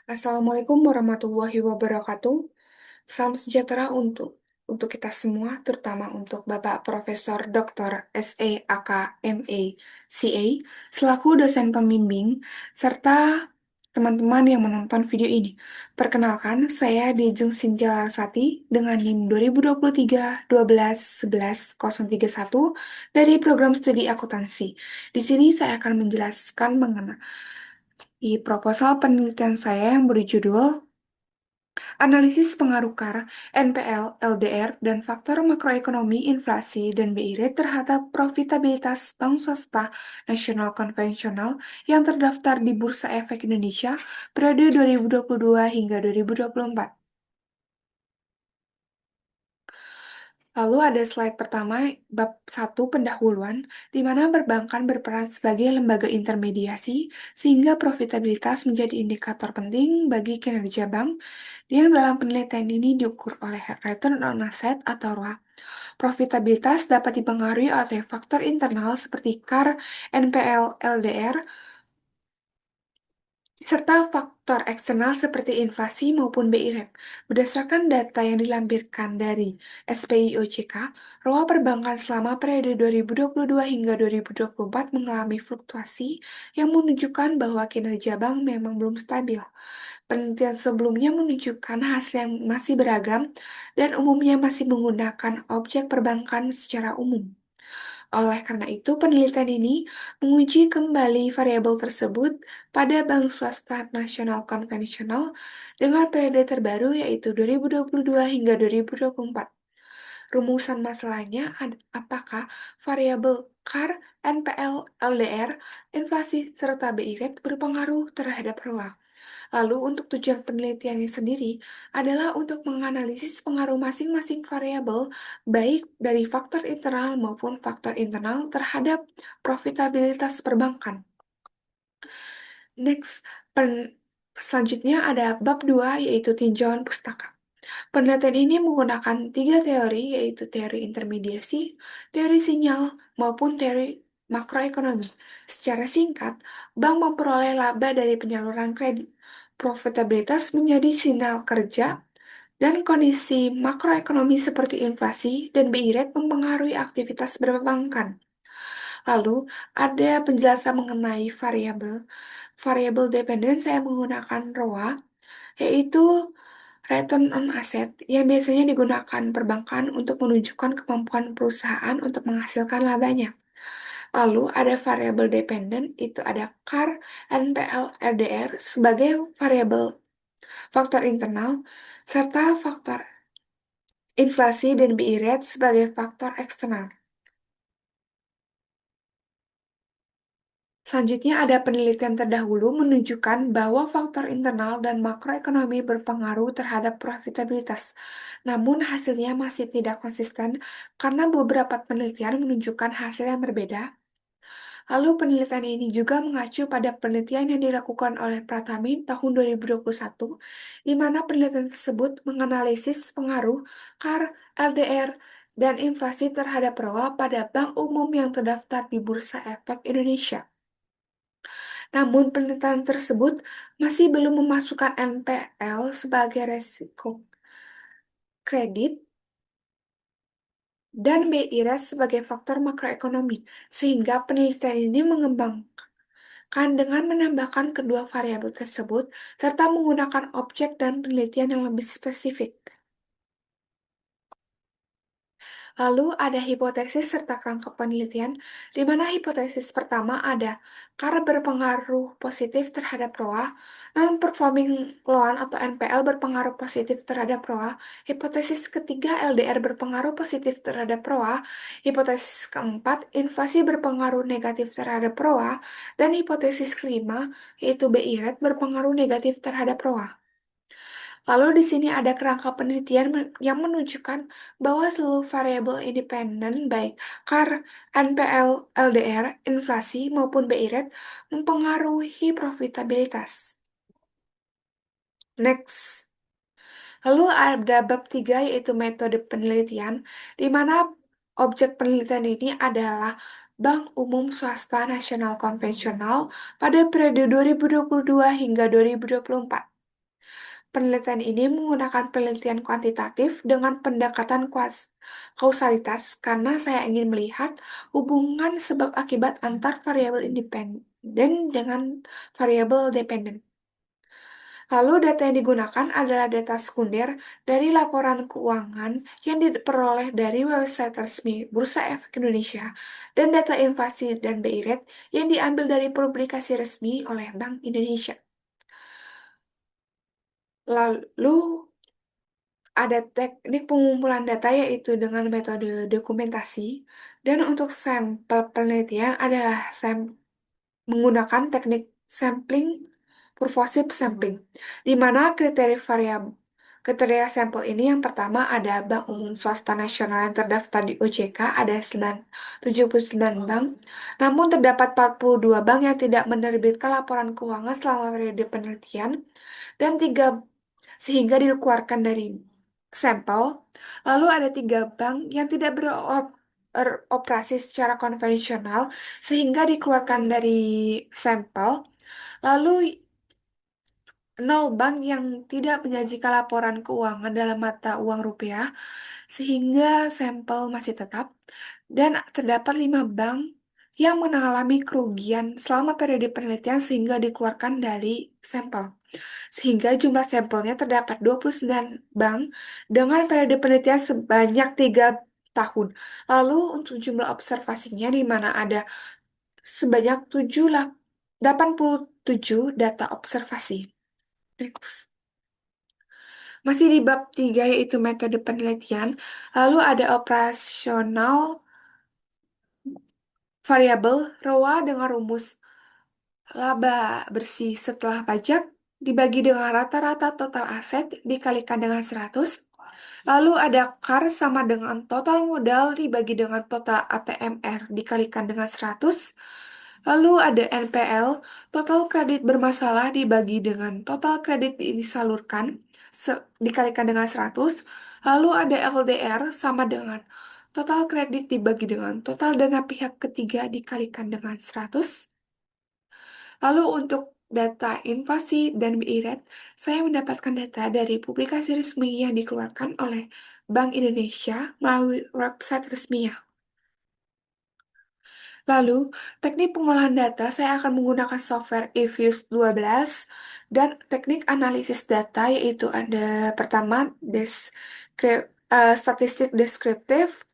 Assalamualaikum warahmatullahi wabarakatuh. Salam sejahtera untuk kita semua, terutama untuk Bapak Profesor Dr. S.E.A.K. M.A. C.A. selaku dosen pembimbing serta teman-teman yang menonton video ini. Perkenalkan, saya Dijeng Cynthia Larasati dengan NIM 2023-12-11-031 dari program studi akuntansi. Di sini saya akan menjelaskan mengenai proposal penelitian saya yang berjudul Analisis Pengaruh KAR, NPL, LDR, dan Faktor Makroekonomi Inflasi dan BI Rate terhadap Profitabilitas Bank Swasta Nasional Konvensional yang terdaftar di Bursa Efek Indonesia periode 2022 hingga 2024. Lalu ada slide pertama, bab 1 pendahuluan, di mana perbankan berperan sebagai lembaga intermediasi, sehingga profitabilitas menjadi indikator penting bagi kinerja bank, yang dalam penelitian ini diukur oleh return on asset atau ROA. Profitabilitas dapat dipengaruhi oleh faktor internal seperti CAR, NPL, LDR, serta faktor eksternal seperti inflasi maupun BI Rate. Berdasarkan data yang dilampirkan dari SPIOJK, ROA perbankan selama periode 2022 hingga 2024 mengalami fluktuasi yang menunjukkan bahwa kinerja bank memang belum stabil. Penelitian sebelumnya menunjukkan hasil yang masih beragam dan umumnya masih menggunakan objek perbankan secara umum. Oleh karena itu, penelitian ini menguji kembali variabel tersebut pada bank swasta nasional konvensional dengan periode terbaru yaitu 2022 hingga 2024. Rumusan masalahnya apakah variabel CAR, NPL, LDR, inflasi, serta BI Rate berpengaruh terhadap ROA. Lalu untuk tujuan penelitiannya sendiri adalah untuk menganalisis pengaruh masing-masing variabel baik dari faktor internal maupun faktor internal terhadap profitabilitas perbankan. Next, selanjutnya ada bab 2 yaitu tinjauan pustaka. Penelitian ini menggunakan 3 teori yaitu teori intermediasi, teori sinyal, maupun teori makroekonomi. Secara singkat, bank memperoleh laba dari penyaluran kredit. Profitabilitas menjadi sinyal kerja dan kondisi makroekonomi seperti inflasi dan BI Rate mempengaruhi aktivitas perbankan. Lalu, ada penjelasan mengenai variabel. Variabel dependen saya menggunakan ROA, yaitu Return on Asset, yang biasanya digunakan perbankan untuk menunjukkan kemampuan perusahaan untuk menghasilkan labanya. Lalu ada variabel dependen, itu ada CAR, NPL, LDR sebagai variabel faktor internal, serta faktor inflasi dan BI Rate sebagai faktor eksternal. Selanjutnya ada penelitian terdahulu menunjukkan bahwa faktor internal dan makroekonomi berpengaruh terhadap profitabilitas. Namun hasilnya masih tidak konsisten karena beberapa penelitian menunjukkan hasil yang berbeda. Lalu penelitian ini juga mengacu pada penelitian yang dilakukan oleh Pratami tahun 2021, di mana penelitian tersebut menganalisis pengaruh CAR, LDR, dan inflasi terhadap ROA pada bank umum yang terdaftar di Bursa Efek Indonesia. Namun penelitian tersebut masih belum memasukkan NPL sebagai resiko kredit dan BI Rate sebagai faktor makroekonomi, sehingga penelitian ini mengembangkan dengan menambahkan kedua variabel tersebut serta menggunakan objek dan penelitian yang lebih spesifik. Lalu ada hipotesis serta kerangka penelitian, di mana hipotesis pertama ada CAR berpengaruh positif terhadap ROA, non-performing loan atau NPL berpengaruh positif terhadap ROA, hipotesis ketiga LDR berpengaruh positif terhadap ROA, hipotesis keempat inflasi berpengaruh negatif terhadap ROA, dan hipotesis kelima yaitu BI Rate berpengaruh negatif terhadap ROA. Lalu di sini ada kerangka penelitian yang menunjukkan bahwa seluruh variabel independen baik CAR, NPL, LDR, inflasi maupun BI Rate mempengaruhi profitabilitas. Next. Lalu ada bab 3 yaitu metode penelitian di mana objek penelitian ini adalah Bank Umum Swasta Nasional Konvensional pada periode 2022 hingga 2024. Penelitian ini menggunakan penelitian kuantitatif dengan pendekatan kausalitas karena saya ingin melihat hubungan sebab akibat antar variabel independen dengan variabel dependen. Lalu data yang digunakan adalah data sekunder dari laporan keuangan yang diperoleh dari website resmi Bursa Efek Indonesia dan data inflasi dan BI Rate yang diambil dari publikasi resmi oleh Bank Indonesia. Lalu ada teknik pengumpulan data yaitu dengan metode dokumentasi dan untuk sampel penelitian adalah menggunakan teknik sampling purposive sampling, di mana kriteria sampel ini yang pertama ada Bank Umum Swasta Nasional yang terdaftar di OJK ada 79 bank, namun terdapat 42 bank yang tidak menerbitkan laporan keuangan selama periode penelitian dan sehingga dikeluarkan dari sampel. Lalu ada 3 bank yang tidak beroperasi secara konvensional sehingga dikeluarkan dari sampel. Lalu 0 bank yang tidak menyajikan laporan keuangan dalam mata uang rupiah sehingga sampel masih tetap. Dan terdapat 5 bank yang mengalami kerugian selama periode penelitian sehingga dikeluarkan dari sampel. Sehingga jumlah sampelnya terdapat 29 bank dengan periode penelitian sebanyak 3 tahun. Lalu untuk jumlah observasinya di mana ada sebanyak 87 data observasi. Next. Masih di bab 3 yaitu metode penelitian. Lalu ada operasional variabel ROA dengan rumus laba bersih setelah pajak dibagi dengan rata-rata total aset dikalikan dengan 100. Lalu ada CAR sama dengan total modal dibagi dengan total ATMR dikalikan dengan 100. Lalu ada NPL, total kredit bermasalah dibagi dengan total kredit disalurkan dikalikan dengan 100. Lalu ada LDR sama dengan total kredit dibagi dengan total dana pihak ketiga dikalikan dengan 100. Lalu untuk data invasi dan BI Rate, saya mendapatkan data dari publikasi resmi yang dikeluarkan oleh Bank Indonesia melalui website resminya. Lalu, teknik pengolahan data saya akan menggunakan software eViews 12 dan teknik analisis data yaitu ada pertama statistik deskriptif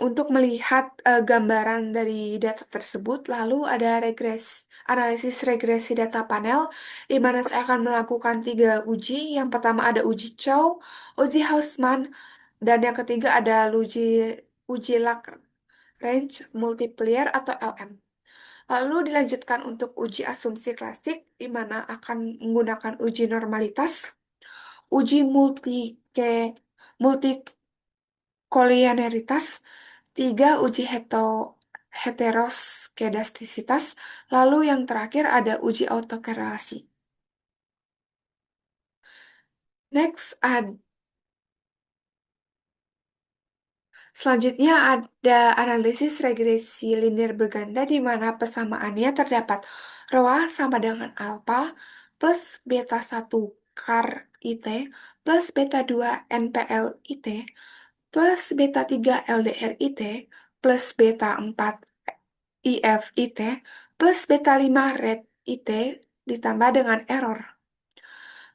untuk melihat gambaran dari data tersebut, lalu ada analisis regresi data panel, di mana saya akan melakukan 3 uji. Yang pertama ada uji Chow, uji Hausman, dan yang ketiga ada uji Lagrange multiplier atau LM. Lalu dilanjutkan untuk uji asumsi klasik, di mana akan menggunakan uji normalitas, uji multikolinearitas, 3 uji heteroskedastisitas, lalu yang terakhir ada uji autokorelasi. Next, selanjutnya ada analisis regresi linear berganda di mana persamaannya terdapat ROA sama dengan alfa plus beta 1 CAR IT plus beta 2 NPL IT plus beta 3 LDR IT plus beta 4 IF IT plus beta 5 red IT ditambah dengan error.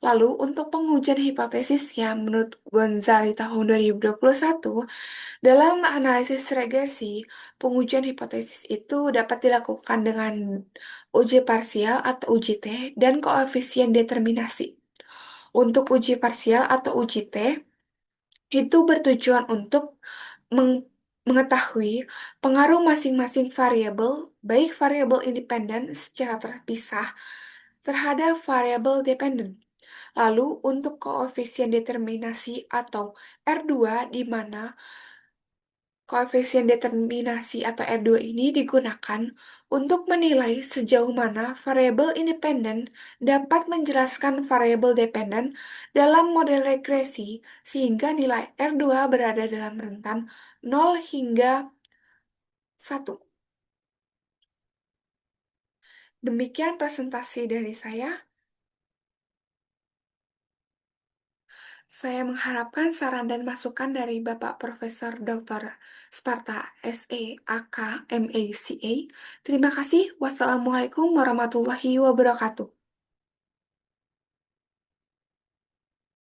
Lalu untuk pengujian hipotesisnya menurut Gonzali tahun 2021, dalam analisis regresi, pengujian hipotesis itu dapat dilakukan dengan uji parsial atau uji T dan koefisien determinasi. Untuk uji parsial atau uji T, itu bertujuan untuk mengetahui pengaruh masing-masing variabel, baik variabel independen secara terpisah terhadap variabel dependen. Lalu untuk koefisien determinasi atau R2 di mana koefisien determinasi atau R2 ini digunakan untuk menilai sejauh mana variabel independen dapat menjelaskan variabel dependen dalam model regresi sehingga nilai R2 berada dalam rentan 0 hingga 1. Demikian presentasi dari saya. Saya mengharapkan saran dan masukan dari Bapak Profesor Dr. Sparta SEAK MACA. Terima kasih. Wassalamualaikum warahmatullahi wabarakatuh.